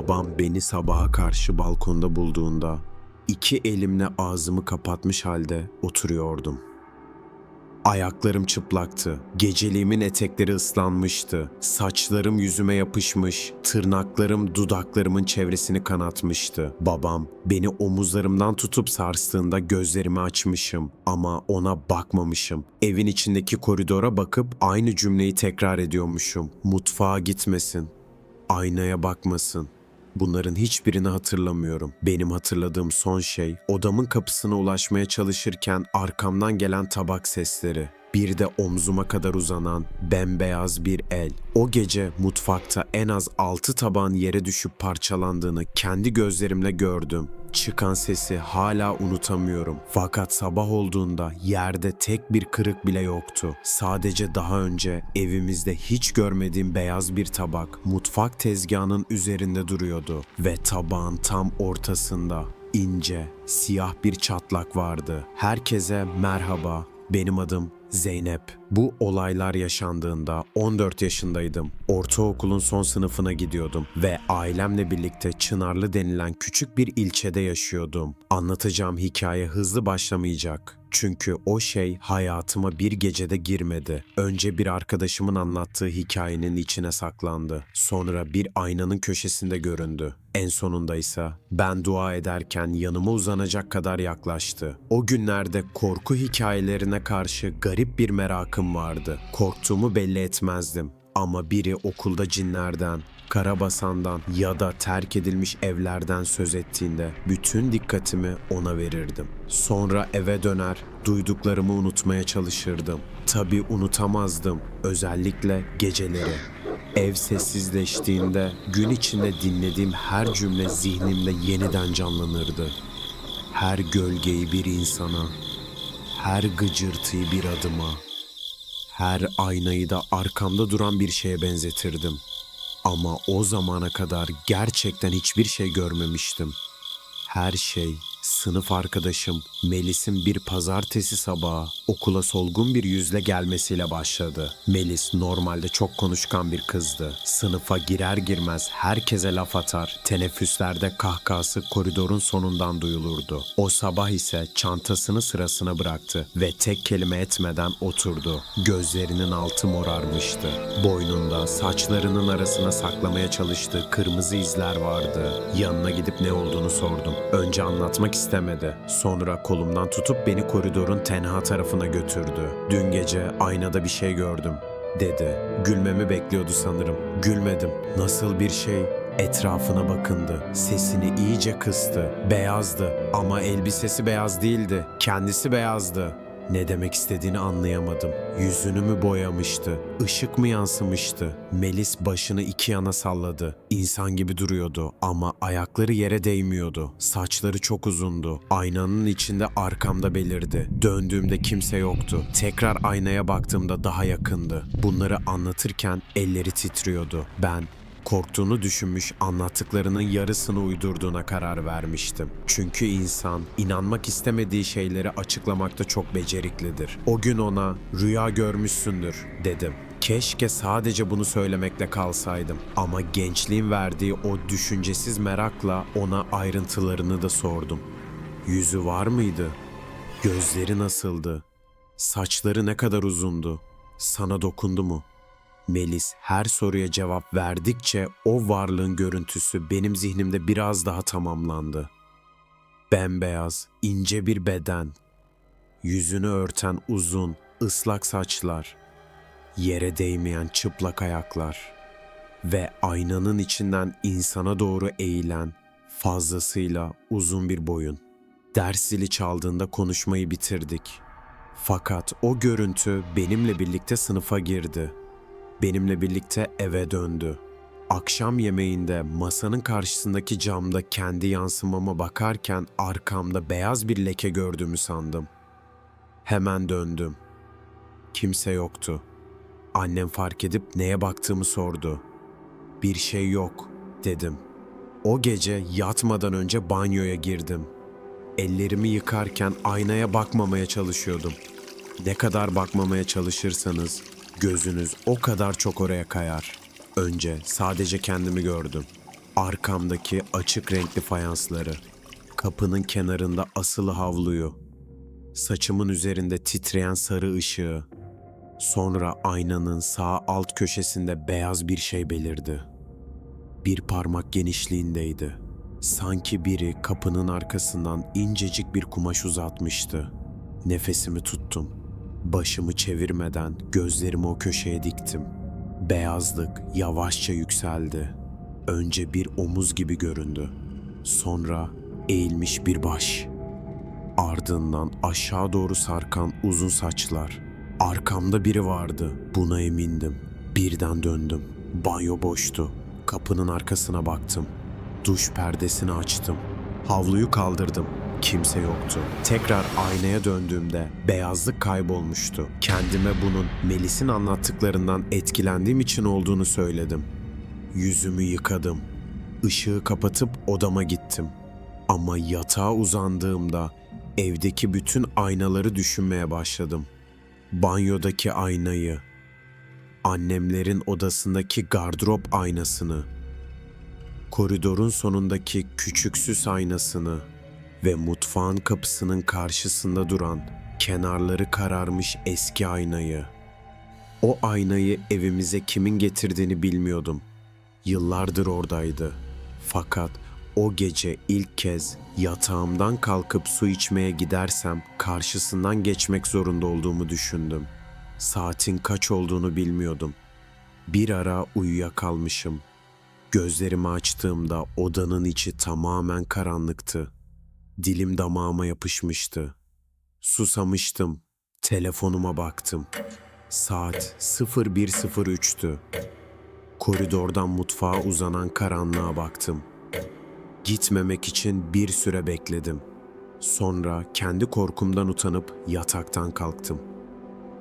Babam beni sabaha karşı balkonda bulduğunda iki elimle ağzımı kapatmış halde oturuyordum. Ayaklarım çıplaktı, geceliğimin etekleri ıslanmıştı, saçlarım yüzüme yapışmış, tırnaklarım dudaklarımın çevresini kanatmıştı. Babam beni omuzlarımdan tutup sarstığında gözlerimi açmışım ama ona bakmamışım. Evin içindeki koridora bakıp aynı cümleyi tekrar ediyormuşum. Mutfağa gitmesin, aynaya bakmasın. Bunların hiçbirini hatırlamıyorum. Benim hatırladığım son şey, odamın kapısına ulaşmaya çalışırken arkamdan gelen tabak sesleri. Bir de omzuma kadar uzanan bembeyaz bir el. O gece mutfakta en az 6 tabağın yere düşüp parçalandığını kendi gözlerimle gördüm. Çıkan sesi hala unutamıyorum. Fakat sabah olduğunda yerde tek bir kırık bile yoktu. Sadece daha önce evimizde hiç görmediğim beyaz bir tabak mutfak tezgahının üzerinde duruyordu ve tabağın tam ortasında ince, siyah bir çatlak vardı. Herkese merhaba. Benim adım Zeynep. Bu olaylar yaşandığında 14 yaşındaydım. Ortaokulun son sınıfına gidiyordum ve ailemle birlikte Çınarlı denilen küçük bir ilçede yaşıyordum. Anlatacağım hikaye hızlı başlamayacak. Çünkü o şey hayatıma bir gecede girmedi. Önce bir arkadaşımın anlattığı hikayenin içine saklandı. Sonra bir aynanın köşesinde göründü. En sonunda ise ben dua ederken yanıma uzanacak kadar yaklaştı. O günlerde korku hikayelerine karşı garip bir merakım vardı. Korktuğumu belli etmezdim. Ama biri okulda cinlerden, karabasandan ya da terk edilmiş evlerden söz ettiğinde bütün dikkatimi ona verirdim. Sonra eve döner, duyduklarımı unutmaya çalışırdım. Tabii unutamazdım, özellikle geceleri. Ev sessizleştiğinde gün içinde dinlediğim her cümle zihnimde yeniden canlanırdı. Her gölgeyi bir insana, her gıcırtıyı bir adıma, her aynayı da arkamda duran bir şeye benzetirdim. Ama o zamana kadar gerçekten hiçbir şey görmemiştim. Her şey sınıf arkadaşım Melis'in bir pazartesi sabahı okula solgun bir yüzle gelmesiyle başladı. Melis normalde çok konuşkan bir kızdı. Sınıfa girer girmez herkese laf atar, teneffüslerde kahkahası koridorun sonundan duyulurdu. O sabah ise çantasını sırasına bıraktı ve tek kelime etmeden oturdu. Gözlerinin altı morarmıştı. Boynunda saçlarının arasına saklamaya çalıştığı kırmızı izler vardı. Yanına gidip ne olduğunu sordum. Önce anlatmak istemedi. Sonra kolumdan tutup beni koridorun tenha tarafına götürdü. Dün gece aynada bir şey gördüm, dedi. Gülmemi bekliyordu sanırım. Gülmedim. Nasıl bir şey? Etrafına bakındı. Sesini iyice kıstı. Beyazdı ama elbisesi beyaz değildi. Kendisi beyazdı. Ne demek istediğini anlayamadım. Yüzünü mü boyamıştı? Işık mı yansımıştı? Melis başını iki yana salladı. İnsan gibi duruyordu ama ayakları yere değmiyordu. Saçları çok uzundu. Aynanın içinde arkamda belirdi. Döndüğümde kimse yoktu. Tekrar aynaya baktığımda daha yakındı. Bunları anlatırken elleri titriyordu. Ben korktuğunu düşünmüş, anlattıklarının yarısını uydurduğuna karar vermiştim. Çünkü insan inanmak istemediği şeyleri açıklamakta çok beceriklidir. O gün ona "Rüya görmüşsündür," dedim. Keşke sadece bunu söylemekle kalsaydım. Ama gençliğin verdiği o düşüncesiz merakla ona ayrıntılarını da sordum. Yüzü var mıydı? Gözleri nasıldı? Saçları ne kadar uzundu? Sana dokundu mu? Melis her soruya cevap verdikçe o varlığın görüntüsü benim zihnimde biraz daha tamamlandı. Bembeyaz, ince bir beden, yüzünü örten uzun, ıslak saçlar, yere değmeyen çıplak ayaklar ve aynanın içinden insana doğru eğilen, fazlasıyla uzun bir boyun. Ders zili çaldığında konuşmayı bitirdik. Fakat o görüntü benimle birlikte sınıfa girdi. Benimle birlikte eve döndü. Akşam yemeğinde masanın karşısındaki camda kendi yansımama bakarken arkamda beyaz bir leke gördüğümü sandım. Hemen döndüm. Kimse yoktu. Annem fark edip neye baktığımı sordu. "Bir şey yok," dedim. O gece yatmadan önce banyoya girdim. Ellerimi yıkarken aynaya bakmamaya çalışıyordum. Ne kadar bakmamaya çalışırsanız gözünüz o kadar çok oraya kayar. Önce sadece kendimi gördüm. arkamdaki açık renkli fayansları, kapının kenarında asılı havluyu, saçımın üzerinde titreyen sarı ışığı, sonra aynanın sağ alt köşesinde beyaz bir şey belirdi. Bir parmak genişliğindeydi. Sanki biri kapının arkasından incecik bir kumaş uzatmıştı. Nefesimi tuttum. Başımı çevirmeden gözlerimi o köşeye diktim. Beyazlık yavaşça yükseldi. Önce bir omuz gibi göründü. Sonra eğilmiş bir baş. Ardından aşağı doğru sarkan uzun saçlar. Arkamda biri vardı, buna emindim. Birden döndüm. Banyo boştu. Kapının arkasına baktım. Duş perdesini açtım. Havluyu kaldırdım. Kimse yoktu. Tekrar aynaya döndüğümde beyazlık kaybolmuştu. Kendime bunun Melis'in anlattıklarından etkilendiğim için olduğunu söyledim. Yüzümü yıkadım. Işığı kapatıp odama gittim. Ama yatağa uzandığımda evdeki bütün aynaları düşünmeye başladım. Banyodaki aynayı, annemlerin odasındaki gardırop aynasını, koridorun sonundaki küçük süs aynasını ve mutfağın kapısının karşısında duran, kenarları kararmış eski aynayı. O aynayı evimize kimin getirdiğini bilmiyordum. Yıllardır oradaydı. Fakat o gece ilk kez yatağımdan kalkıp su içmeye gidersem karşısından geçmek zorunda olduğumu düşündüm. Saatin kaç olduğunu bilmiyordum. Bir ara uyuyakalmışım. Gözlerimi açtığımda odanın içi tamamen karanlıktı. Dilim damağıma yapışmıştı. Susamıştım. Telefonuma baktım. Saat 01:03'tü. Koridordan mutfağa uzanan karanlığa baktım. Gitmemek için bir süre bekledim. Sonra kendi korkumdan utanıp yataktan kalktım.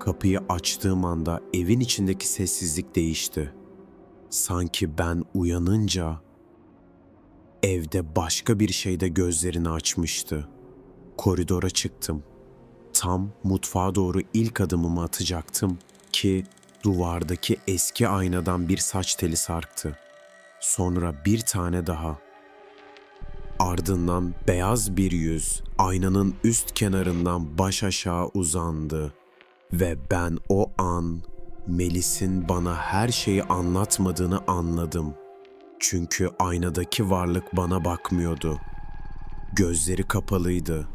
Kapıyı açtığım anda evin içindeki sessizlik değişti. Sanki ben uyanınca evde başka bir şey de gözlerini açmıştı. Koridora çıktım. Tam mutfağa doğru ilk adımımı atacaktım ki duvardaki eski aynadan bir saç teli sarktı. Sonra bir tane daha. Ardından beyaz bir yüz aynanın üst kenarından baş aşağı uzandı. Ve ben o an Melis'in bana her şeyi anlatmadığını anladım. Çünkü aynadaki varlık bana bakmıyordu. Gözleri kapalıydı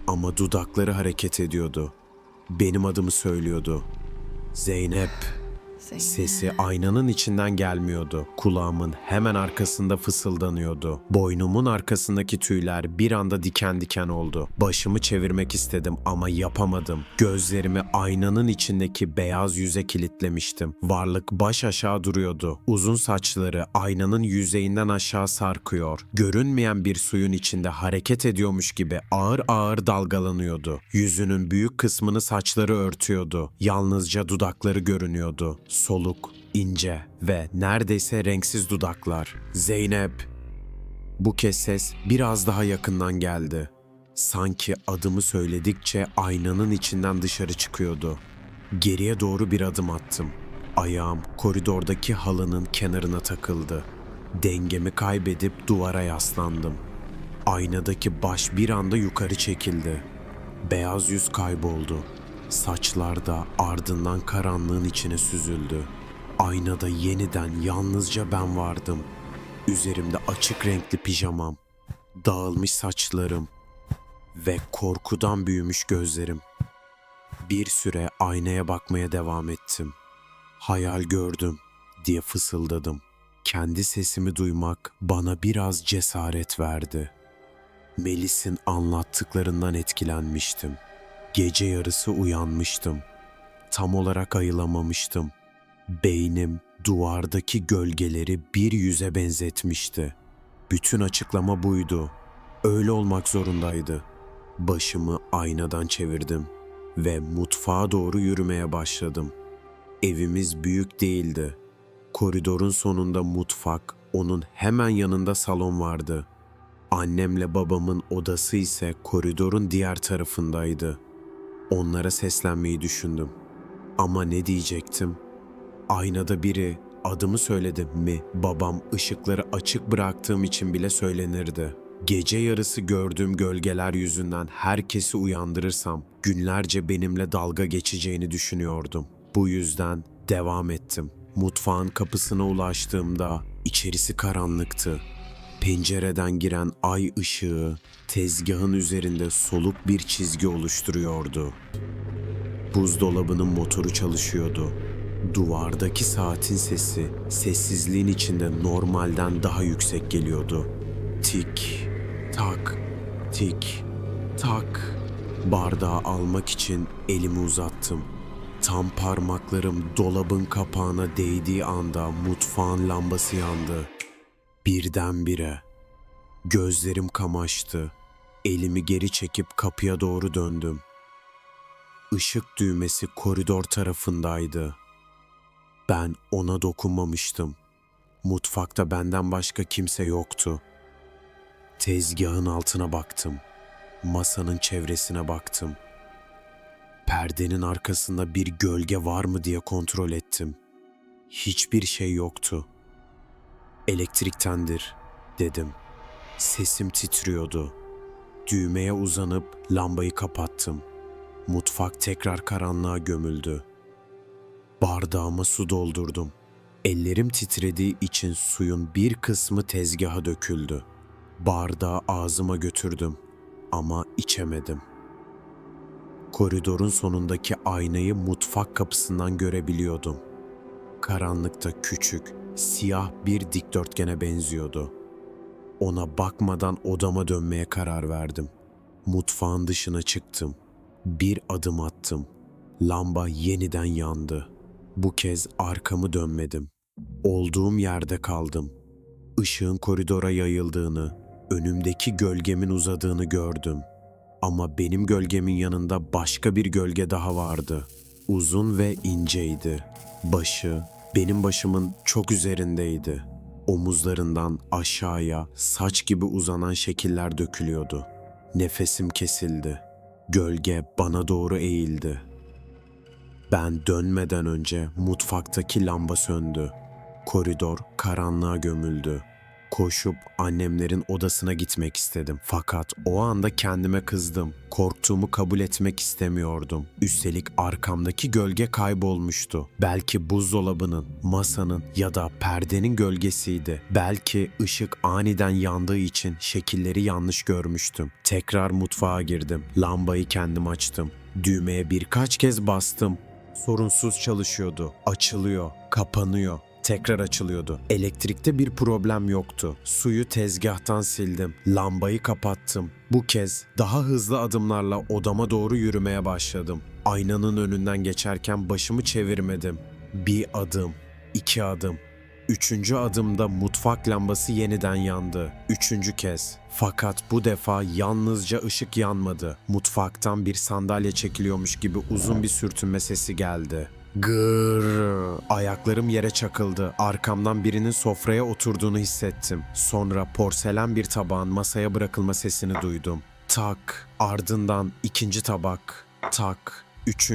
ama dudakları hareket ediyordu. Benim adımı söylüyordu. Zeynep. Sesi aynanın içinden gelmiyordu. Kulağımın hemen arkasında fısıldanıyordu. Boynumun arkasındaki tüyler bir anda diken diken oldu. Başımı çevirmek istedim ama yapamadım. Gözlerimi aynanın içindeki beyaz yüze kilitlemiştim. Varlık baş aşağı duruyordu. Uzun saçları aynanın yüzeyinden aşağı sarkıyor. Görünmeyen bir suyun içinde hareket ediyormuş gibi ağır ağır dalgalanıyordu. Yüzünün büyük kısmını saçları örtüyordu. Yalnızca dudakları görünüyordu. Soluk, ince ve neredeyse renksiz dudaklar. Zeynep. Bu kez ses biraz daha yakından geldi. Sanki adımı söyledikçe aynanın içinden dışarı çıkıyordu. Geriye doğru bir adım attım. Ayağım koridordaki halının kenarına takıldı. Dengemi kaybedip duvara yaslandım. Aynadaki baş bir anda yukarı çekildi. Beyaz yüz kayboldu. Saçlar da ardından karanlığın içine süzüldü. Aynada yeniden yalnızca ben vardım. Üzerimde açık renkli pijamam, dağılmış saçlarım ve korkudan büyümüş gözlerim. Bir süre aynaya bakmaya devam ettim. Hayal gördüm diye fısıldadım. Kendi sesimi duymak bana biraz cesaret verdi. Melis'in anlattıklarından etkilenmiştim. Gece yarısı uyanmıştım. Tam olarak ayılamamıştım. Beynim duvardaki gölgeleri bir yüze benzetmişti. Bütün açıklama buydu. Öyle olmak zorundaydı. Başımı aynadan çevirdim ve mutfağa doğru yürümeye başladım. Evimiz büyük değildi. Koridorun sonunda mutfak, onun hemen yanında salon vardı. Annemle babamın odası ise koridorun diğer tarafındaydı. Onlara seslenmeyi düşündüm. Ama ne diyecektim? Aynada biri adımı söyledim mi babam ışıkları açık bıraktığım için bile söylenirdi. Gece yarısı gördüğüm gölgeler yüzünden herkesi uyandırırsam günlerce benimle dalga geçeceğini düşünüyordum. Bu yüzden devam ettim. Mutfağın kapısına ulaştığımda içerisi karanlıktı. Pencereden giren ay ışığı tezgahın üzerinde soluk bir çizgi oluşturuyordu. Buzdolabının motoru çalışıyordu. Duvardaki saatin sesi sessizliğin içinde normalden daha yüksek geliyordu. Tik, tak, tik, tak. Bardağı almak için elimi uzattım. Tam parmaklarım dolabın kapağına değdiği anda mutfağın lambası yandı. Birdenbire gözlerim kamaştı. Elimi geri çekip kapıya doğru döndüm. Işık düğmesi koridor tarafındaydı. Ben ona dokunmamıştım. Mutfakta benden başka kimse yoktu. Tezgahın altına baktım. Masanın çevresine baktım. Perdenin arkasında bir gölge var mı diye kontrol ettim. Hiçbir şey yoktu. Elektriktendir, dedim. Sesim titriyordu. Düğmeye uzanıp lambayı kapattım. Mutfak tekrar karanlığa gömüldü. Bardağıma su doldurdum. Ellerim titrediği için suyun bir kısmı tezgaha döküldü. Bardağı ağzıma götürdüm ama içemedim. Koridorun sonundaki aynayı mutfak kapısından görebiliyordum. Karanlıkta küçük, siyah bir dikdörtgene benziyordu. Ona bakmadan odama dönmeye karar verdim. Mutfağın dışına çıktım. Bir adım attım. Lamba yeniden yandı. Bu kez arkamı dönmedim. Olduğum yerde kaldım. Işığın koridora yayıldığını, önümdeki gölgemin uzadığını gördüm. Ama benim gölgemin yanında başka bir gölge daha vardı. Uzun ve inceydi. Başı benim başımın çok üzerindeydi. Omuzlarından aşağıya saç gibi uzanan şekiller dökülüyordu. Nefesim kesildi. Gölge bana doğru eğildi. Ben dönmeden önce mutfaktaki lamba söndü. Koridor karanlığa gömüldü. Koşup annemlerin odasına gitmek istedim. Fakat o anda kendime kızdım. Korktuğumu kabul etmek istemiyordum. Üstelik arkamdaki gölge kaybolmuştu. Belki buzdolabının, masanın ya da perdenin gölgesiydi. Belki ışık aniden yandığı için şekilleri yanlış görmüştüm. Tekrar mutfağa girdim. Lambayı kendim açtım. Düğmeye birkaç kez bastım. Sorunsuz çalışıyordu. Açılıyor, kapanıyor. Tekrar açılıyordu. Elektrikte bir problem yoktu. Suyu tezgahtan sildim. Lambayı kapattım. Bu kez daha hızlı adımlarla odama doğru yürümeye başladım. Aynanın önünden geçerken başımı çevirmedim. Bir adım, 2 adım. 3. adımda mutfak lambası yeniden yandı. 3. kez. Fakat bu defa yalnızca ışık yanmadı. Mutfaktan bir sandalye çekiliyormuş gibi uzun bir sürtünme sesi geldi. Gırr. Ayaklarım yere çakıldı. Arkamdan birinin sofraya oturduğunu hissettim. Sonra porselen bir tabağın masaya bırakılma sesini duydum. Tak. Ardından 2. tabak. Tak. 3.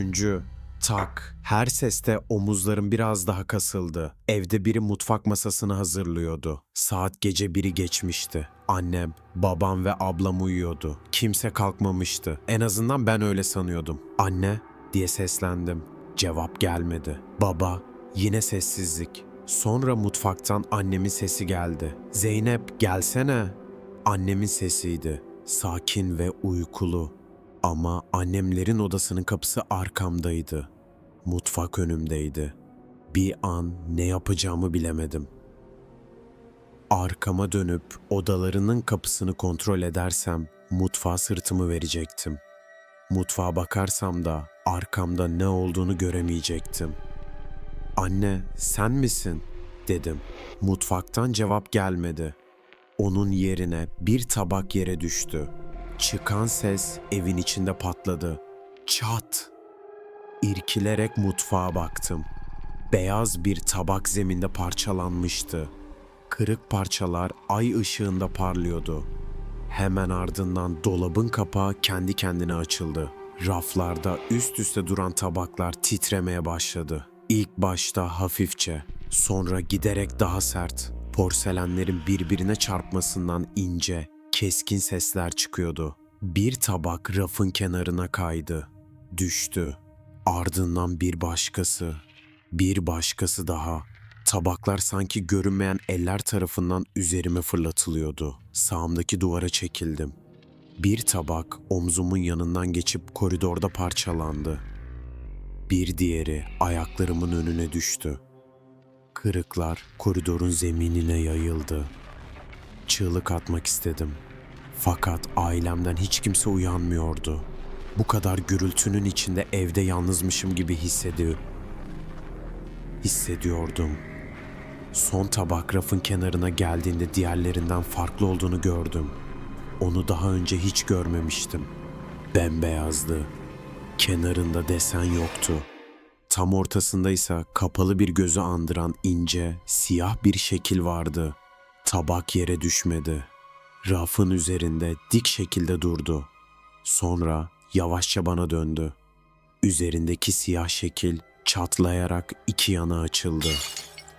tak. Her seste omuzlarım biraz daha kasıldı. Evde biri mutfak masasını hazırlıyordu. Saat gece 1'i geçmişti. Annem, babam ve ablam uyuyordu. Kimse kalkmamıştı. En azından ben öyle sanıyordum. Anne diye seslendim. Cevap gelmedi. Baba, yine sessizlik. Sonra mutfaktan annemin sesi geldi. Zeynep, gelsene. Annemin sesiydi. Sakin ve uykulu. Ama annemlerin odasının kapısı arkamdaydı. Mutfak önümdeydi. Bir an ne yapacağımı bilemedim. Arkama dönüp odalarının kapısını kontrol edersem mutfağa sırtımı verecektim. Mutfağa bakarsam da arkamda ne olduğunu göremeyecektim. "Anne, sen misin?" dedim. Mutfaktan cevap gelmedi. Onun yerine bir tabak yere düştü. Çıkan ses evin içinde patladı. Çat! İrkilerek mutfağa baktım. Beyaz bir tabak zeminde parçalanmıştı. Kırık parçalar ay ışığında parlıyordu. Hemen ardından dolabın kapağı kendi kendine açıldı. Raflarda üst üste duran tabaklar titremeye başladı. İlk başta hafifçe, Sonra giderek daha sert, porselenlerin birbirine çarpmasından ince, keskin sesler çıkıyordu. Bir tabak rafın kenarına kaydı, düştü. Ardından bir başkası daha. Tabaklar sanki görünmeyen eller tarafından üzerime fırlatılıyordu. Sağımdaki duvara çekildim. Bir tabak omzumun yanından geçip koridorda parçalandı. Bir diğeri ayaklarımın önüne düştü. Kırıklar koridorun zeminine yayıldı. Çığlık atmak istedim. Fakat ailemden hiç kimse uyanmıyordu. Bu kadar gürültünün içinde evde yalnızmışım gibi hissediyordum. Son tabak rafın kenarına geldiğinde diğerlerinden farklı olduğunu gördüm. Onu daha önce hiç görmemiştim. Bembeyazdı. Kenarında desen yoktu. Tam ortasında ise kapalı bir gözü andıran ince, siyah bir şekil vardı. Tabak yere düşmedi. Rafın üzerinde dik şekilde durdu. Sonra yavaşça bana döndü. Üzerindeki siyah şekil çatlayarak iki yana açıldı.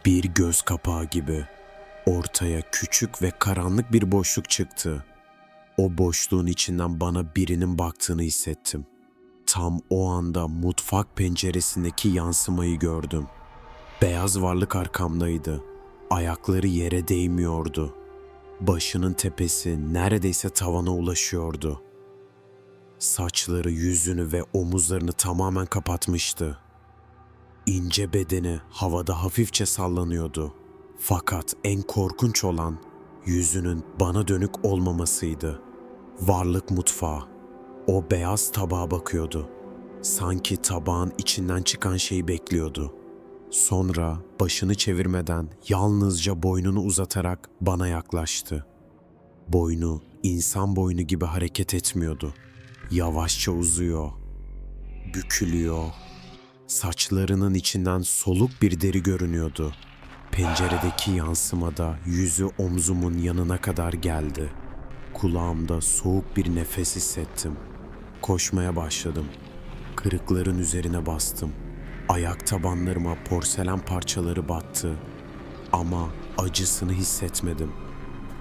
Bir göz kapağı gibi. Ortaya küçük ve karanlık bir boşluk çıktı. O boşluğun içinden bana birinin baktığını hissettim. Tam o anda mutfak penceresindeki yansımayı gördüm. Beyaz varlık arkamdaydı. Ayakları yere değmiyordu. Başının tepesi neredeyse tavana ulaşıyordu. Saçları yüzünü ve omuzlarını tamamen kapatmıştı. İnce bedeni havada hafifçe sallanıyordu. Fakat en korkunç olan yüzünün bana dönük olmamasıydı. Varlık mutfağı. O beyaz tabağa bakıyordu. Sanki tabağın içinden çıkan şeyi bekliyordu. Sonra başını çevirmeden yalnızca boynunu uzatarak bana yaklaştı. Boynu insan boynu gibi hareket etmiyordu. Yavaşça uzuyor, bükülüyor. Saçlarının içinden soluk bir deri görünüyordu. Penceredeki yansımada yüzü omzumun yanına kadar geldi. Kulağımda soğuk bir nefes hissettim. Koşmaya başladım. Kırıkların üzerine bastım. Ayak tabanlarıma porselen parçaları battı. Ama acısını hissetmedim.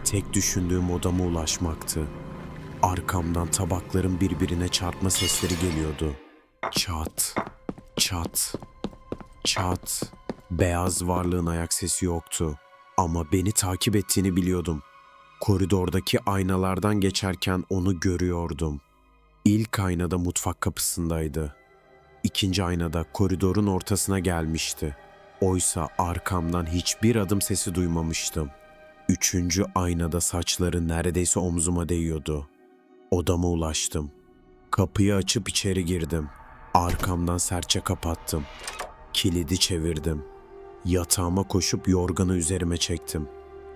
Tek düşündüğüm odama ulaşmaktı. Arkamdan tabakların birbirine çarpma sesleri geliyordu. Çat, çat, çat. Beyaz varlığın ayak sesi yoktu. Ama beni takip ettiğini biliyordum. Koridordaki aynalardan geçerken onu görüyordum. İlk aynada mutfak kapısındaydı. İkinci aynada koridorun ortasına gelmişti. Oysa arkamdan hiçbir adım sesi duymamıştım. Üçüncü aynada saçları neredeyse omzuma değiyordu. Odama ulaştım. Kapıyı açıp içeri girdim. Arkamdan sertçe kapattım. Kilidi çevirdim. Yatağıma koşup yorganı üzerime çektim.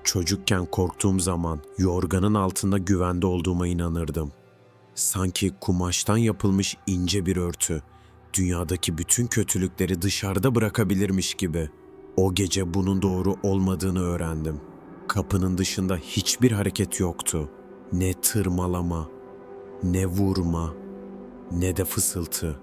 Çocukken korktuğum zaman yorganın altında güvende olduğuma inanırdım. Sanki kumaştan yapılmış ince bir örtü, dünyadaki bütün kötülükleri dışarıda bırakabilirmiş gibi. O gece bunun doğru olmadığını öğrendim. Kapının dışında hiçbir hareket yoktu. Ne tırmalama, ne vurma, ne de fısıltı.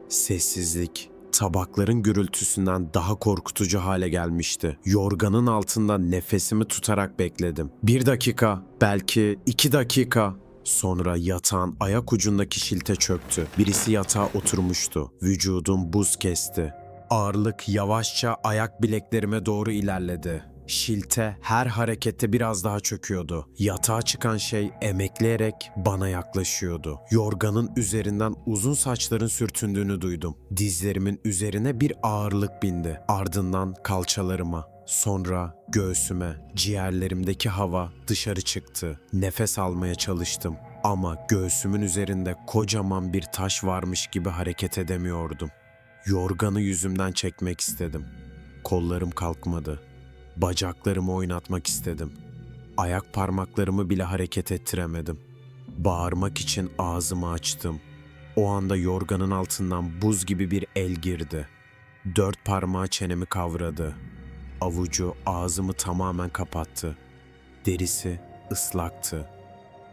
Sessizlik, tabakların gürültüsünden daha korkutucu hale gelmişti. Yorganın altında nefesimi tutarak bekledim. 1 dakika, belki 2 dakika. Sonra yatağın ayak ucundaki şilte çöktü. Birisi yatağa oturmuştu. Vücudum buz kesti. Ağırlık yavaşça ayak bileklerime doğru ilerledi. Şilte her harekette biraz daha çöküyordu. Yatağa çıkan şey emekleyerek bana yaklaşıyordu. Yorganın üzerinden uzun saçların sürtündüğünü duydum. Dizlerimin üzerine bir ağırlık bindi. Ardından kalçalarıma, sonra göğsüme, ciğerlerimdeki hava dışarı çıktı. Nefes almaya çalıştım ama göğsümün üzerinde kocaman bir taş varmış gibi hareket edemiyordum. Yorganı yüzümden çekmek istedim. Kollarım kalkmadı. Bacaklarımı oynatmak istedim. Ayak parmaklarımı bile hareket ettiremedim. Bağırmak için ağzımı açtım. O anda yorganın altından buz gibi bir el girdi. 4 parmağı çenemi kavradı. Avucu ağzımı tamamen kapattı. Derisi ıslaktı.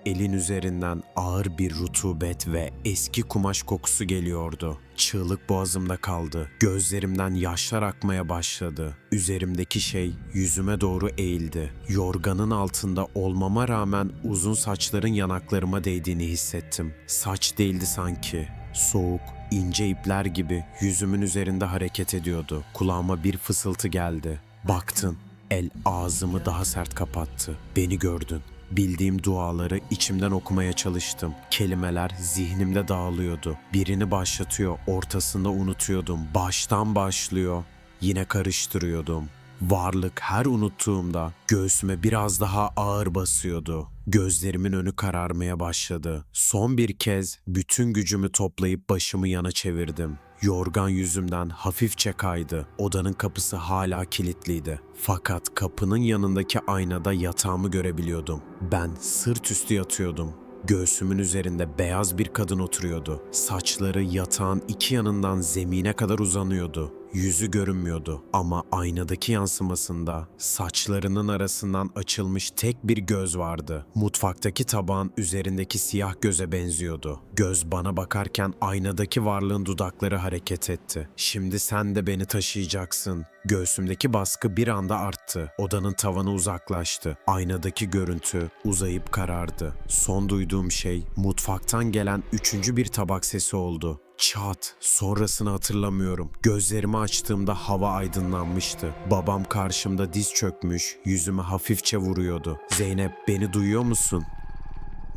Elin üzerinden ağır bir rutubet ve eski kumaş kokusu geliyordu. Çığlık boğazımda kaldı. Gözlerimden yaşlar akmaya başladı. Üzerimdeki şey yüzüme doğru eğildi. Yorganın altında olmama rağmen uzun saçların yanaklarıma değdiğini hissettim. Saç değildi sanki. Soğuk, ince ipler gibi yüzümün üzerinde hareket ediyordu. Kulağıma bir fısıltı geldi. Baktın. El ağzımı daha sert kapattı. Beni gördün. Bildiğim duaları içimden okumaya çalıştım. Kelimeler zihnimde dağılıyordu. Birini başlatıyor, ortasında unutuyordum. Baştan başlıyor, yine karıştırıyordum. Varlık her unuttuğumda göğsüme biraz daha ağır basıyordu. Gözlerimin önü kararmaya başladı. Son bir kez bütün gücümü toplayıp başımı yana çevirdim. Yorgan yüzümden hafifçe kaydı. Odanın kapısı hala kilitliydi. Fakat kapının yanındaki aynada yatağımı görebiliyordum. Ben sırt üstü yatıyordum. Göğsümün üzerinde beyaz bir kadın oturuyordu. Saçları yatağın iki yanından zemine kadar uzanıyordu. Yüzü görünmüyordu ama aynadaki yansımasında saçlarının arasından açılmış tek bir göz vardı. Mutfaktaki tabağın üzerindeki siyah göze benziyordu. Göz bana bakarken aynadaki varlığın dudakları hareket etti. "Şimdi sen de beni taşıyacaksın." Göğsümdeki baskı bir anda arttı. Odanın tavanı uzaklaştı. Aynadaki görüntü uzayıp karardı. Son duyduğum şey mutfaktan gelen üçüncü bir tabak sesi oldu. Çat, sonrasını hatırlamıyorum. Gözlerimi açtığımda hava aydınlanmıştı. Babam karşımda diz çökmüş, yüzüme hafifçe vuruyordu. "Zeynep, beni duyuyor musun?"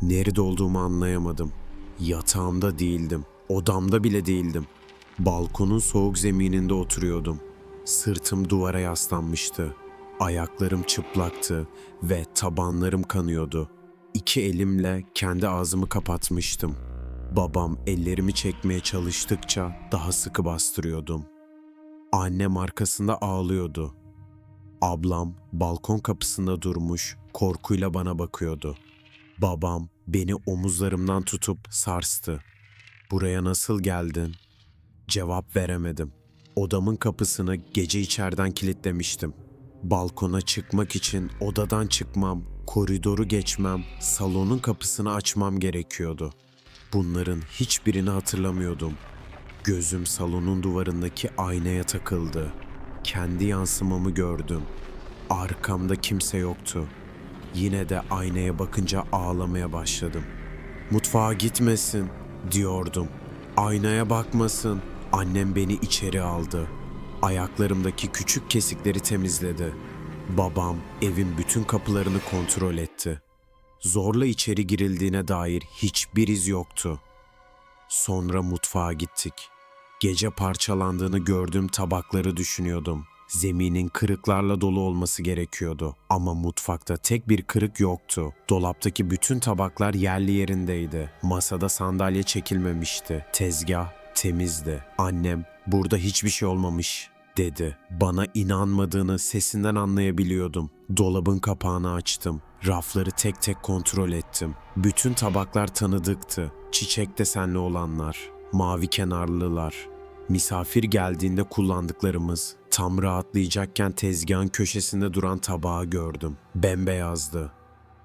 Nerede olduğumu anlayamadım. Yatağımda değildim, odamda bile değildim. Balkonun soğuk zemininde oturuyordum. Sırtım duvara yaslanmıştı. Ayaklarım çıplaktı ve tabanlarım kanıyordu. İki elimle kendi ağzımı kapatmıştım. Babam ellerimi çekmeye çalıştıkça daha sıkı bastırıyordum. Annem arkasında ağlıyordu. Ablam balkon kapısında durmuş, korkuyla bana bakıyordu. Babam beni omuzlarımdan tutup sarstı. "Buraya nasıl geldin?" Cevap veremedim. Odamın kapısını gece içeriden kilitlemiştim. Balkona çıkmak için odadan çıkmam, koridoru geçmem, salonun kapısını açmam gerekiyordu. Bunların hiçbirini hatırlamıyordum. Gözüm salonun duvarındaki aynaya takıldı. Kendi yansımamı gördüm. Arkamda kimse yoktu. Yine de aynaya bakınca ağlamaya başladım. "Mutfağa gitmesin," diyordum. "Aynaya bakmasın." Annem beni içeri aldı. Ayaklarımdaki küçük kesikleri temizledi. Babam evin bütün kapılarını kontrol etti. Zorla içeri girildiğine dair hiçbir iz yoktu. Sonra mutfağa gittik. Gece parçalandığını gördüğüm tabakları düşünüyordum. Zeminin kırıklarla dolu olması gerekiyordu. Ama mutfakta tek bir kırık yoktu. Dolaptaki bütün tabaklar yerli yerindeydi. Masada sandalye çekilmemişti. Tezgah temizdi. Annem, "Burada hiçbir şey olmamış," dedi. Bana inanmadığını sesinden anlayabiliyordum. Dolabın kapağını açtım. Rafları tek tek kontrol ettim. Bütün tabaklar tanıdıktı. Çiçek desenli olanlar, mavi kenarlılar. Misafir geldiğinde kullandıklarımız. Tam rahatlayacakken tezgahın köşesinde duran tabağı gördüm. Bembeyazdı.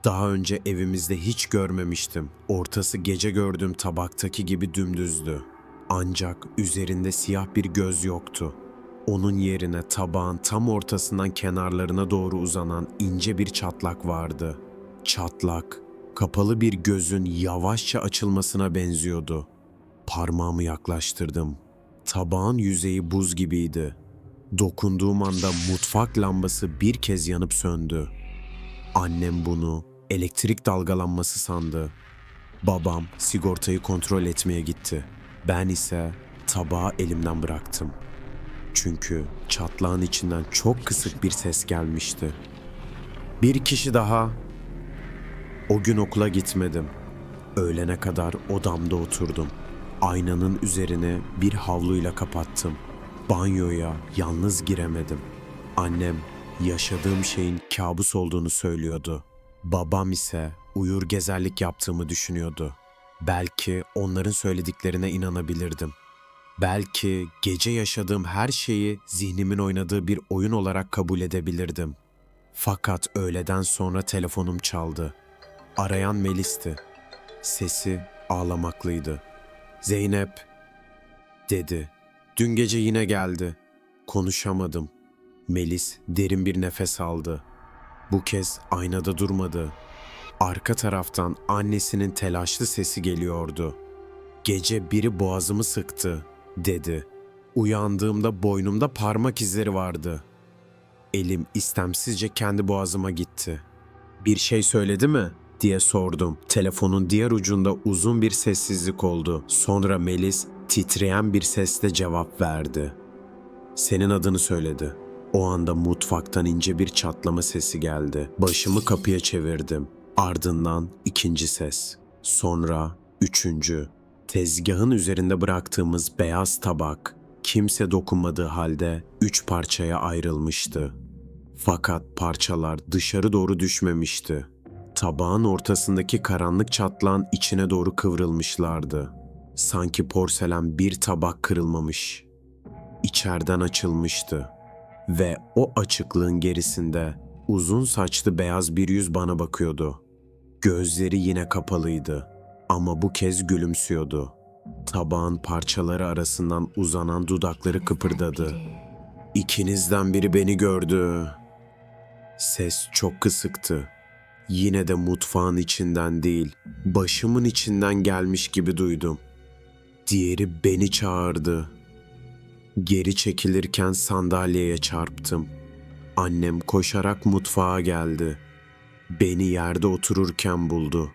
Daha önce evimizde hiç görmemiştim. Ortası gece gördüğüm tabaktaki gibi dümdüzdü. Ancak üzerinde siyah bir göz yoktu. Onun yerine tabağın tam ortasından kenarlarına doğru uzanan ince bir çatlak vardı. Çatlak, kapalı bir gözün yavaşça açılmasına benziyordu. Parmağımı yaklaştırdım. Tabağın yüzeyi buz gibiydi. Dokunduğum anda mutfak lambası bir kez yanıp söndü. Annem bunu elektrik dalgalanması sandı. Babam sigortayı kontrol etmeye gitti. Ben ise tabağı elimden bıraktım. Çünkü çatlağın içinden çok kısık bir ses gelmişti. "Bir kişi daha." O gün okula gitmedim. Öğlene kadar odamda oturdum. Aynanın üzerine bir havluyla kapattım. Banyoya yalnız giremedim. Annem yaşadığım şeyin kabus olduğunu söylüyordu. Babam ise uyur gezerlik yaptığımı düşünüyordu. Belki onların söylediklerine inanabilirdim. Belki gece yaşadığım her şeyi zihnimin oynadığı bir oyun olarak kabul edebilirdim. Fakat öğleden sonra telefonum çaldı. Arayan Melis'ti. Sesi ağlamaklıydı. "Zeynep," dedi. "Dün gece yine geldi." Konuşamadım. Melis derin bir nefes aldı. Bu kez aynada durmadı. Arka taraftan annesinin telaşlı sesi geliyordu. "Gece biri boğazımı sıktı," dedi. Uyandığımda boynumda parmak izleri vardı. Elim istemsizce kendi boğazıma gitti. "Bir şey söyledi mi?" diye sordum. Telefonun diğer ucunda uzun bir sessizlik oldu. Sonra Melis titreyen bir sesle cevap verdi. "Senin adını söyledi." O anda mutfaktan ince bir çatlama sesi geldi. Başımı kapıya çevirdim. Ardından ikinci ses. Sonra üçüncü. Tezgahın üzerinde bıraktığımız beyaz tabak kimse dokunmadığı halde 3 parçaya ayrılmıştı. Fakat parçalar dışarı doğru düşmemişti. Tabağın ortasındaki karanlık çatlağın içine doğru kıvrılmışlardı. Sanki porselen bir tabak kırılmamış. İçeriden açılmıştı. Ve o açıklığın gerisinde uzun saçlı beyaz bir yüz bana bakıyordu. Gözleri yine kapalıydı ama bu kez gülümsüyordu. Tabağın parçaları arasından uzanan dudakları kıpırdadı. "İkinizden biri beni gördü." Ses çok kısıktı. Yine de mutfağın içinden değil, başımın içinden gelmiş gibi duydum. Diğeri beni çağırdı. Geri çekilirken sandalyeye çarptım. Annem koşarak mutfağa geldi. Beni yerde otururken buldu.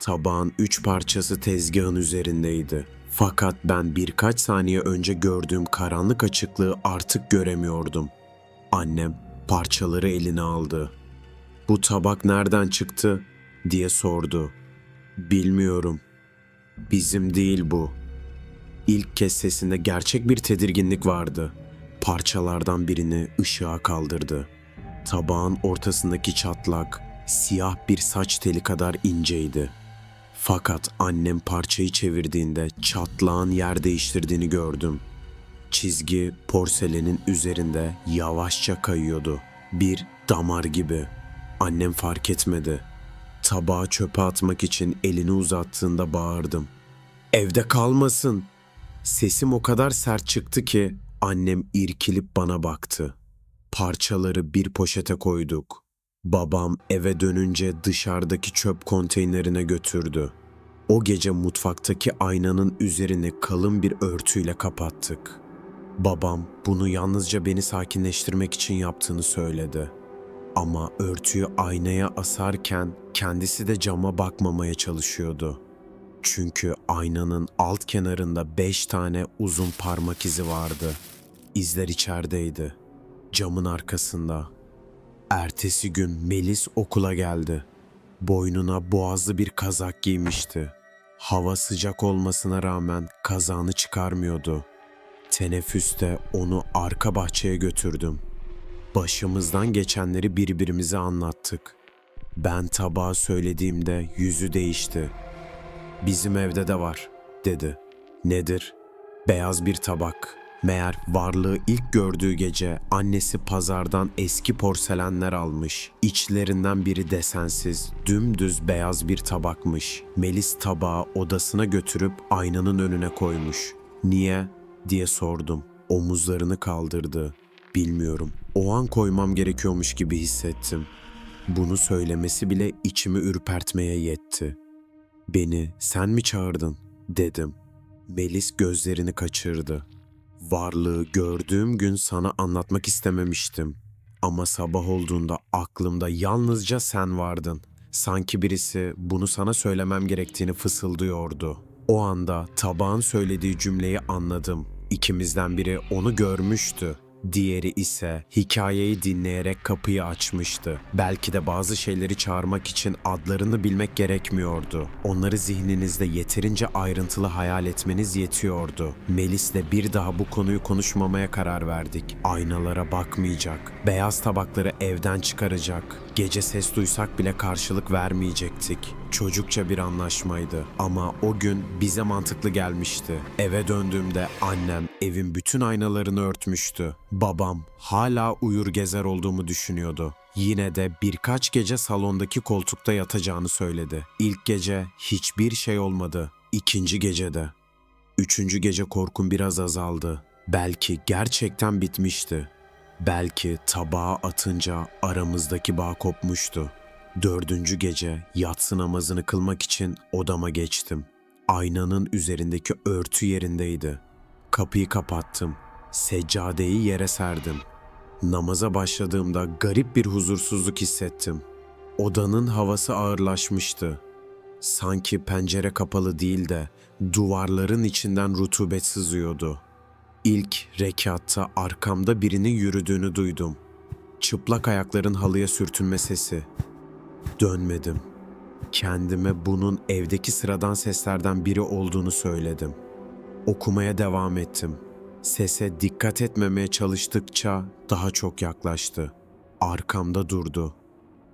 Tabağın 3 parçası tezgahın üzerindeydi. Fakat ben birkaç saniye önce gördüğüm karanlık açıklığı artık göremiyordum. Annem parçaları eline aldı. "Bu tabak nereden çıktı?" diye sordu. "Bilmiyorum. Bizim değil bu." İlk kez sesinde gerçek bir tedirginlik vardı. Parçalardan birini ışığa kaldırdı. Tabağın ortasındaki çatlak siyah bir saç teli kadar inceydi. Fakat annem parçayı çevirdiğinde çatlağın yer değiştirdiğini gördüm. Çizgi porselenin üzerinde yavaşça kayıyordu. Bir damar gibi. Annem fark etmedi. Tabağı çöpe atmak için elini uzattığında bağırdım. "Evde kalmasın!" Sesim o kadar sert çıktı ki annem irkilip bana baktı. Parçaları bir poşete koyduk. Babam eve dönünce dışarıdaki çöp konteynerine götürdü. O gece mutfaktaki aynanın üzerini kalın bir örtüyle kapattık. Babam bunu yalnızca beni sakinleştirmek için yaptığını söyledi. Ama örtüyü aynaya asarken kendisi de cama bakmamaya çalışıyordu. Çünkü aynanın alt kenarında 5 tane uzun parmak izi vardı. İzler içerideydi. Camın arkasında. Ertesi gün Melis okula geldi. Boynuna boğazlı bir kazak giymişti. Hava sıcak olmasına rağmen kazağını çıkarmıyordu. Teneffüste onu arka bahçeye götürdüm. Başımızdan geçenleri birbirimize anlattık. Ben tabağı söylediğimde yüzü değişti. "Bizim evde de var," dedi. "Nedir?" "Beyaz bir tabak." Meğer varlığı ilk gördüğü gece annesi pazardan eski porselenler almış. İçlerinden biri desensiz, dümdüz beyaz bir tabakmış. Melis tabağı odasına götürüp aynanın önüne koymuş. "Niye?" diye sordum. Omuzlarını kaldırdı. "Bilmiyorum. O an koymam gerekiyormuş gibi hissettim." Bunu söylemesi bile içimi ürpertmeye yetti. "Beni sen mi çağırdın?" dedim. Melis gözlerini kaçırdı. "Varlığı gördüğüm gün sana anlatmak istememiştim. Ama sabah olduğunda aklımda yalnızca sen vardın. Sanki birisi bunu sana söylemem gerektiğini fısıldıyordu." O anda tabağın söylediği cümleyi anladım. İkimizden biri onu görmüştü. Diğeri ise hikayeyi dinleyerek kapıyı açmıştı. Belki de bazı şeyleri çağırmak için adlarını bilmek gerekmiyordu. Onları zihninizde yeterince ayrıntılı hayal etmeniz yetiyordu. Melis'le bir daha bu konuyu konuşmamaya karar verdik. Aynalara bakmayacak, beyaz tabakları evden çıkaracak. Gece ses duysak bile karşılık vermeyecektik. Çocukça bir anlaşmaydı ama o gün bize mantıklı gelmişti. Eve döndüğümde annem evin bütün aynalarını örtmüştü. Babam hala uyur gezer olduğumu düşünüyordu. Yine de birkaç gece salondaki koltukta yatacağını söyledi. İlk gece hiçbir şey olmadı. İkinci gecede. Üçüncü gece korkum biraz azaldı. Belki gerçekten bitmişti. Belki tabağa atınca aramızdaki bağ kopmuştu. Dördüncü gece yatsı namazını kılmak için odama geçtim. Aynanın üzerindeki örtü yerindeydi. Kapıyı kapattım. Seccadeyi yere serdim. Namaza başladığımda garip bir huzursuzluk hissettim. Odanın havası ağırlaşmıştı. Sanki pencere kapalı değil de duvarların içinden rutubet sızıyordu. İlk rekatta arkamda birinin yürüdüğünü duydum. Çıplak ayakların halıya sürtünme sesi. Dönmedim. Kendime bunun evdeki sıradan seslerden biri olduğunu söyledim. Okumaya devam ettim. Sese dikkat etmemeye çalıştıkça daha çok yaklaştı. Arkamda durdu.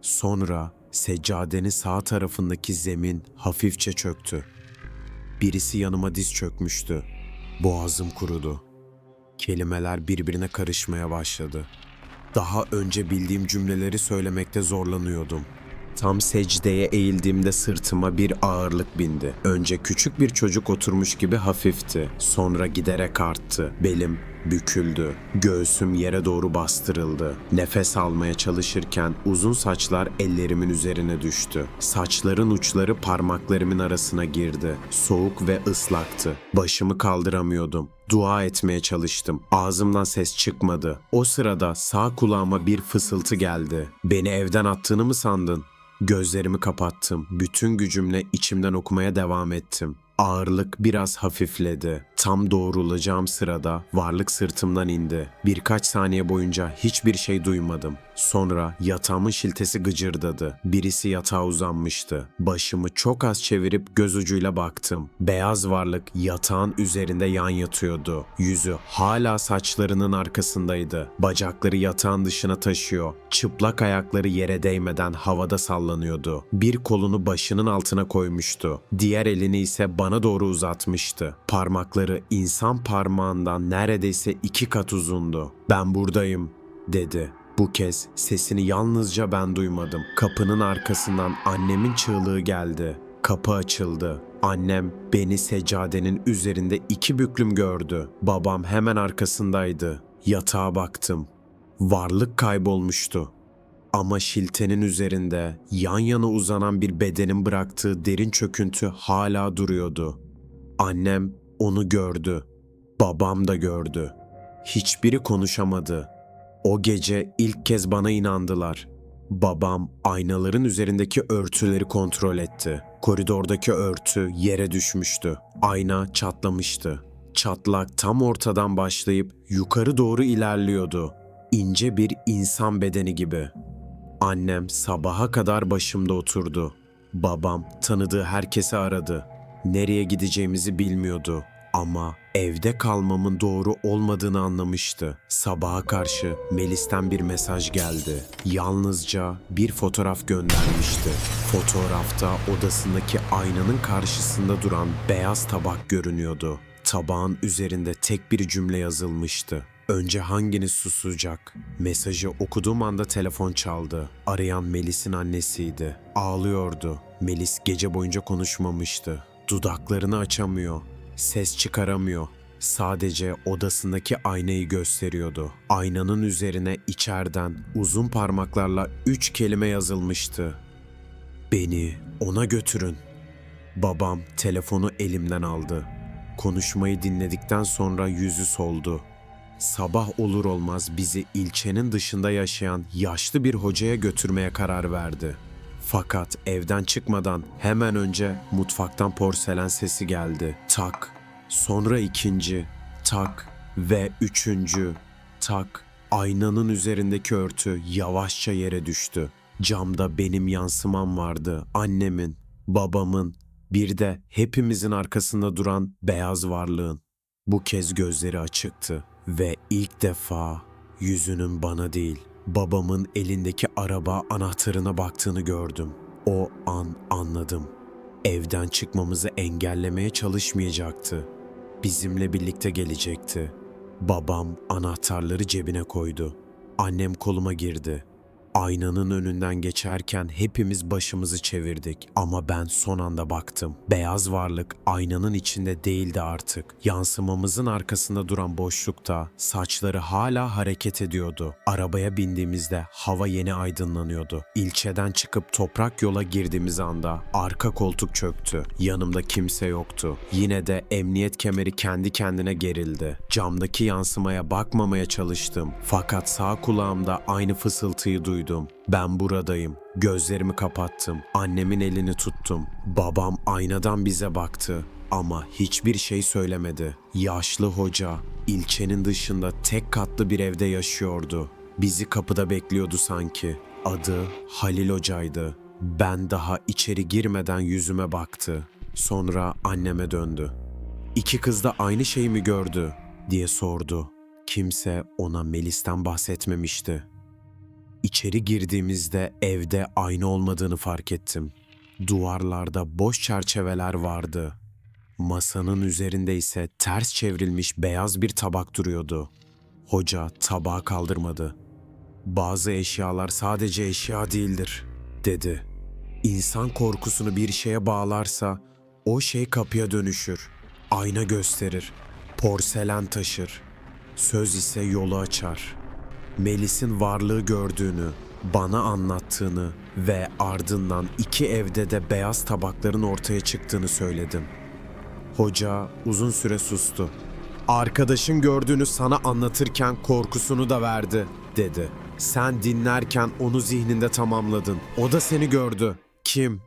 Sonra seccadenin sağ tarafındaki zemin hafifçe çöktü. Birisi yanıma diz çökmüştü. Boğazım kurudu. Kelimeler birbirine karışmaya başladı. Daha önce bildiğim cümleleri söylemekte zorlanıyordum. Tam secdeye eğildiğimde sırtıma bir ağırlık bindi. Önce küçük bir çocuk oturmuş gibi hafifti. Sonra giderek arttı. Belim büküldü. Göğsüm yere doğru bastırıldı. Nefes almaya çalışırken uzun saçlar ellerimin üzerine düştü. Saçların uçları parmaklarımın arasına girdi. Soğuk ve ıslaktı. Başımı kaldıramıyordum. Dua etmeye çalıştım. Ağzımdan ses çıkmadı. O sırada sağ kulağıma bir fısıltı geldi. "Beni evden attığını mı sandın?" Gözlerimi kapattım. Bütün gücümle içimden okumaya devam ettim. Ağırlık biraz hafifledi. Tam doğrulacağım sırada varlık sırtımdan indi. Birkaç saniye boyunca hiçbir şey duymadım. Sonra yatağımın şiltesi gıcırdadı. Birisi yatağa uzanmıştı. Başımı çok az çevirip göz ucuyla baktım. Beyaz varlık yatağın üzerinde yan yatıyordu. Yüzü hala saçlarının arkasındaydı. Bacakları yatağın dışına taşıyor. Çıplak ayakları yere değmeden havada sallanıyordu. Bir kolunu başının altına koymuştu. Diğer elini ise bana doğru uzatmıştı. Parmakları insan parmağından neredeyse 2 kat uzundu. "Ben buradayım," dedi. Bu kez sesini yalnızca ben duymadım. Kapının arkasından annemin çığlığı geldi. Kapı açıldı. Annem beni seccadenin üzerinde 2 büklüm gördü. Babam hemen arkasındaydı. Yatağa baktım. Varlık kaybolmuştu. Ama şiltenin üzerinde yan yana uzanan bir bedenin bıraktığı derin çöküntü hala duruyordu. Annem onu gördü. Babam da gördü. Hiçbiri konuşamadı. O gece ilk kez bana inandılar. Babam aynaların üzerindeki örtüleri kontrol etti. Koridordaki örtü yere düşmüştü. Ayna çatlamıştı. Çatlak tam ortadan başlayıp yukarı doğru ilerliyordu. İnce bir insan bedeni gibi. Annem sabaha kadar başımda oturdu. Babam tanıdığı herkesi aradı. Nereye gideceğimizi bilmiyordu ama evde kalmamın doğru olmadığını anlamıştı. Sabaha karşı Melis'ten bir mesaj geldi. Yalnızca bir fotoğraf göndermişti. Fotoğrafta odasındaki aynanın karşısında duran beyaz tabak görünüyordu. Tabağın üzerinde tek bir cümle yazılmıştı. "Önce hanginiz susacak?" Mesajı okuduğum anda telefon çaldı. Arayan Melis'in annesiydi. Ağlıyordu. Melis gece boyunca konuşmamıştı. Dudaklarını açamıyor. Ses çıkaramıyor. Sadece odasındaki aynayı gösteriyordu. Aynanın üzerine içeriden uzun parmaklarla 3 kelime yazılmıştı. "Beni ona götürün." Babam telefonu elimden aldı. Konuşmayı dinledikten sonra yüzü soldu. Sabah olur olmaz bizi ilçenin dışında yaşayan yaşlı bir hocaya götürmeye karar verdi. Fakat evden çıkmadan hemen önce mutfaktan porselen sesi geldi. Tak, sonra ikinci, tak ve üçüncü, tak. Aynanın üzerindeki örtü yavaşça yere düştü. Camda benim yansımam vardı, annemin, babamın, bir de hepimizin arkasında duran beyaz varlığın. Bu kez gözleri açıktı ve ilk defa yüzünün bana değil, babamın elindeki araba anahtarına baktığını gördüm. O an anladım. Evden çıkmamızı engellemeye çalışmayacaktı. Bizimle birlikte gelecekti. Babam anahtarları cebine koydu. Annem koluma girdi. Aynanın önünden geçerken hepimiz başımızı çevirdik ama ben son anda baktım. Beyaz varlık aynanın içinde değildi artık. Yansımamızın arkasında duran boşlukta saçları hala hareket ediyordu. Arabaya bindiğimizde hava yeni aydınlanıyordu. İlçeden çıkıp toprak yola girdiğimiz anda arka koltuk çöktü. Yanımda kimse yoktu. Yine de emniyet kemeri kendi kendine gerildi. Camdaki yansımaya bakmamaya çalıştım. Fakat sağ kulağımda aynı fısıltıyı duydum. Ben buradayım. Gözlerimi kapattım. Annemin elini tuttum. Babam aynadan bize baktı ama hiçbir şey söylemedi. Yaşlı hoca ilçenin dışında tek katlı bir evde yaşıyordu. Bizi kapıda bekliyordu sanki. Adı Halil Hoca'ydı. Ben daha içeri girmeden yüzüme baktı. Sonra anneme döndü. "İki kız da aynı şeyi mi gördü?" diye sordu. Kimse ona Melis'ten bahsetmemişti. İçeri girdiğimizde evde ayna olmadığını fark ettim. Duvarlarda boş çerçeveler vardı. Masanın üzerinde ise ters çevrilmiş beyaz bir tabak duruyordu. Hoca tabağı kaldırmadı. "Bazı eşyalar sadece eşya değildir," dedi. "İnsan korkusunu bir şeye bağlarsa o şey kapıya dönüşür. Ayna gösterir, porselen taşır. Söz ise yolu açar." Melis'in varlığı gördüğünü, bana anlattığını ve ardından iki evde de beyaz tabakların ortaya çıktığını söyledim. Hoca uzun süre sustu. "Arkadaşın gördüğünü sana anlatırken korkusunu da verdi," dedi. "Sen dinlerken onu zihninde tamamladın. O da seni gördü." "Kim?"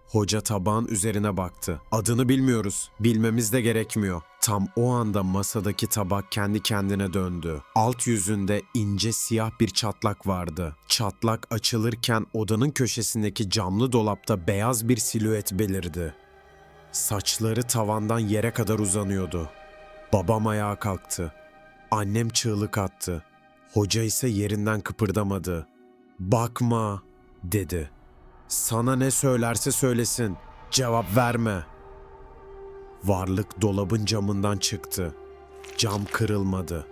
Hoca tabağın üzerine baktı. "Adını bilmiyoruz. Bilmemiz de gerekmiyor." Tam o anda masadaki tabak kendi kendine döndü. Alt yüzünde ince siyah bir çatlak vardı. Çatlak açılırken odanın köşesindeki camlı dolapta beyaz bir silüet belirdi. Saçları tavandan yere kadar uzanıyordu. Babam ayağa kalktı. Annem çığlık attı. Hoca ise yerinden kıpırdamadı. "Bakma," dedi. "Sana ne söylerse söylesin, cevap verme." Varlık dolabın camından çıktı. Cam kırılmadı.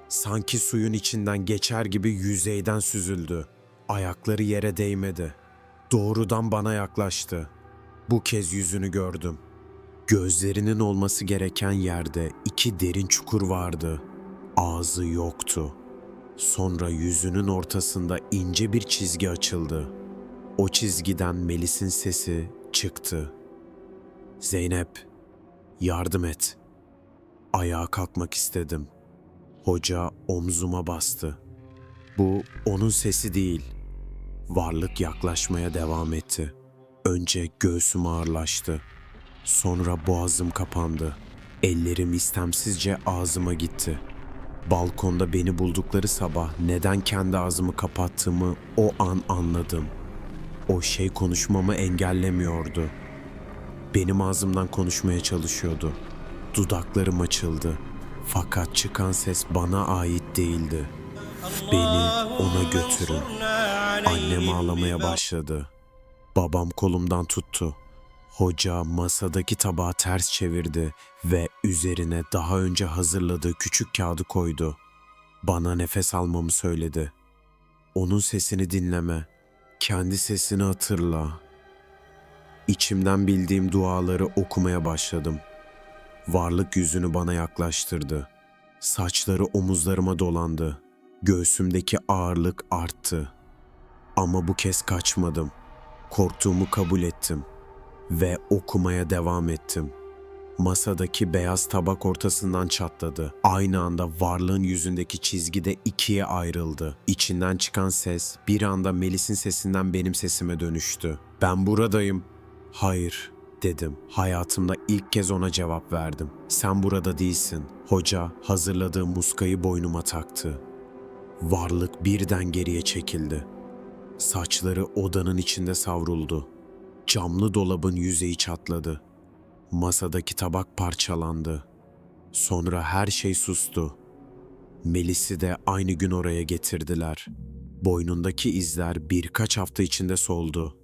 Sanki suyun içinden geçer gibi yüzeyden süzüldü. Ayakları yere değmedi. Doğrudan bana yaklaştı. Bu kez yüzünü gördüm. Gözlerinin olması gereken yerde iki derin çukur vardı. Ağzı yoktu. Sonra yüzünün ortasında ince bir çizgi açıldı. O çizgiden Melis'in sesi çıktı. "Zeynep, yardım et." Ayağa kalkmak istedim. Hoca omzuma bastı. Bu onun sesi değil. Varlık yaklaşmaya devam etti. Önce göğsüm ağırlaştı. Sonra boğazım kapandı. Ellerim istemsizce ağzıma gitti. Balkonda beni buldukları sabah neden kendi ağzımı kapattığımı o an anladım. O şey konuşmamı engellemiyordu. Benim ağzımdan konuşmaya çalışıyordu. Dudaklarım açıldı. Fakat çıkan ses bana ait değildi. "Beni ona götürün." Annem ağlamaya başladı. Babam kolumdan tuttu. Hoca masadaki tabağı ters çevirdi ve üzerine daha önce hazırladığı küçük kağıdı koydu. Bana nefes almamı söyledi. "Onun sesini dinleme. Kendi sesini hatırla." İçimden bildiğim duaları okumaya başladım. Varlık yüzünü bana yaklaştırdı. Saçları omuzlarıma dolandı. Göğsümdeki ağırlık arttı. Ama bu kez kaçmadım. Korktuğumu kabul ettim ve okumaya devam ettim. Masadaki beyaz tabak ortasından çatladı. Aynı anda varlığın yüzündeki çizgi de ikiye ayrıldı. İçinden çıkan ses bir anda Melis'in sesinden benim sesime dönüştü. "Ben buradayım." "Hayır," dedim. Hayatımda ilk kez ona cevap verdim. "Sen burada değilsin." Hoca hazırladığı muskayı boynuma taktı. Varlık birden geriye çekildi. Saçları odanın içinde savruldu. Camlı dolabın yüzeyi çatladı. Masadaki tabak parçalandı. Sonra her şey sustu. Melis'i de aynı gün oraya getirdiler. Boynundaki izler birkaç hafta içinde soldu.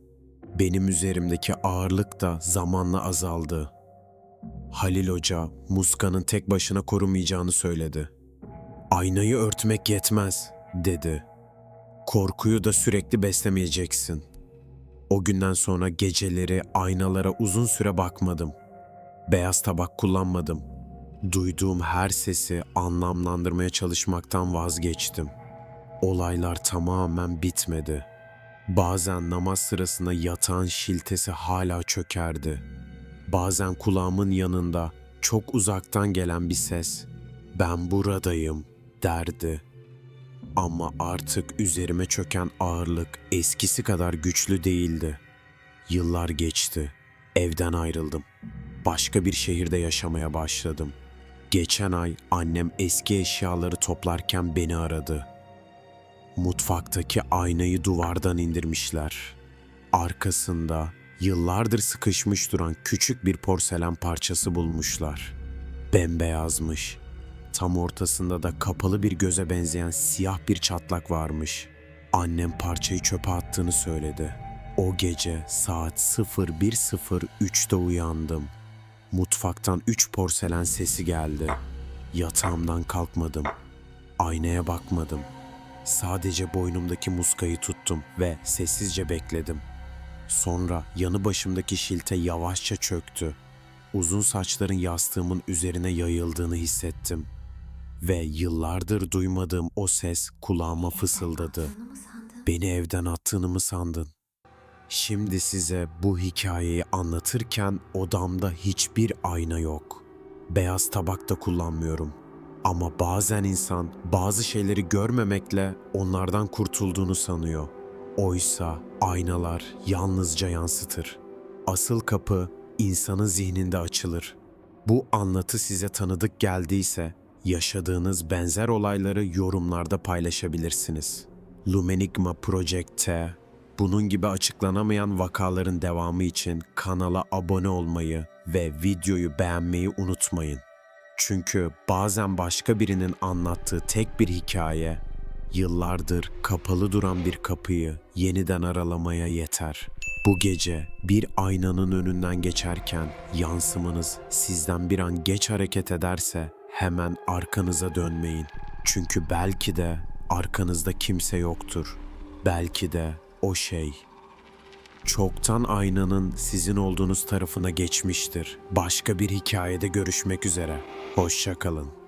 Benim üzerimdeki ağırlık da zamanla azaldı. Halil Hoca, muskanın tek başına korumayacağını söyledi. "Aynayı örtmek yetmez," dedi. Korkuyu da sürekli beslemeyeceksin. O günden sonra geceleri aynalara uzun süre bakmadım. Beyaz tabak kullanmadım. Duyduğum her sesi anlamlandırmaya çalışmaktan vazgeçtim. Olaylar tamamen bitmedi. Bazen namaz sırasında yatağın şiltesi hala çökerdi. Bazen kulağımın yanında çok uzaktan gelen bir ses, "Ben buradayım," derdi. Ama artık üzerime çöken ağırlık eskisi kadar güçlü değildi. Yıllar geçti. Evden ayrıldım. Başka bir şehirde yaşamaya başladım. Geçen ay annem eski eşyaları toplarken beni aradı. Mutfaktaki aynayı duvardan indirmişler. Arkasında yıllardır sıkışmış duran küçük bir porselen parçası bulmuşlar. Bembeyazmış. Tam ortasında da kapalı bir göze benzeyen siyah bir çatlak varmış. Annem parçayı çöpe attığını söyledi. O gece saat 01.03'te uyandım. Mutfaktan 3 porselen sesi geldi. Yatağımdan kalkmadım. Aynaya bakmadım. Sadece boynumdaki muskayı tuttum ve sessizce bekledim. Sonra yanı başımdaki şilte yavaşça çöktü. Uzun saçların yastığımın üzerine yayıldığını hissettim. Ve yıllardır duymadığım o ses kulağıma fısıldadı. "Beni evden attığını mı sandın?" Şimdi size bu hikayeyi anlatırken odamda hiçbir ayna yok. Beyaz tabak da kullanmıyorum. Ama bazen insan bazı şeyleri görmemekle onlardan kurtulduğunu sanıyor. Oysa aynalar yalnızca yansıtır. Asıl kapı insanın zihninde açılır. Bu anlatı size tanıdık geldiyse yaşadığınız benzer olayları yorumlarda paylaşabilirsiniz. Lumenigma Project'te bunun gibi açıklanamayan vakaların devamı için kanala abone olmayı ve videoyu beğenmeyi unutmayın. Çünkü bazen başka birinin anlattığı tek bir hikaye, yıllardır kapalı duran bir kapıyı yeniden aralamaya yeter. Bu gece bir aynanın önünden geçerken yansımanız sizden bir an geç hareket ederse hemen arkanıza dönmeyin. Çünkü belki de arkanızda kimse yoktur. Belki de o şey çoktan aynanın sizin olduğunuz tarafına geçmiştir. Başka bir hikayede görüşmek üzere. Hoşça kalın.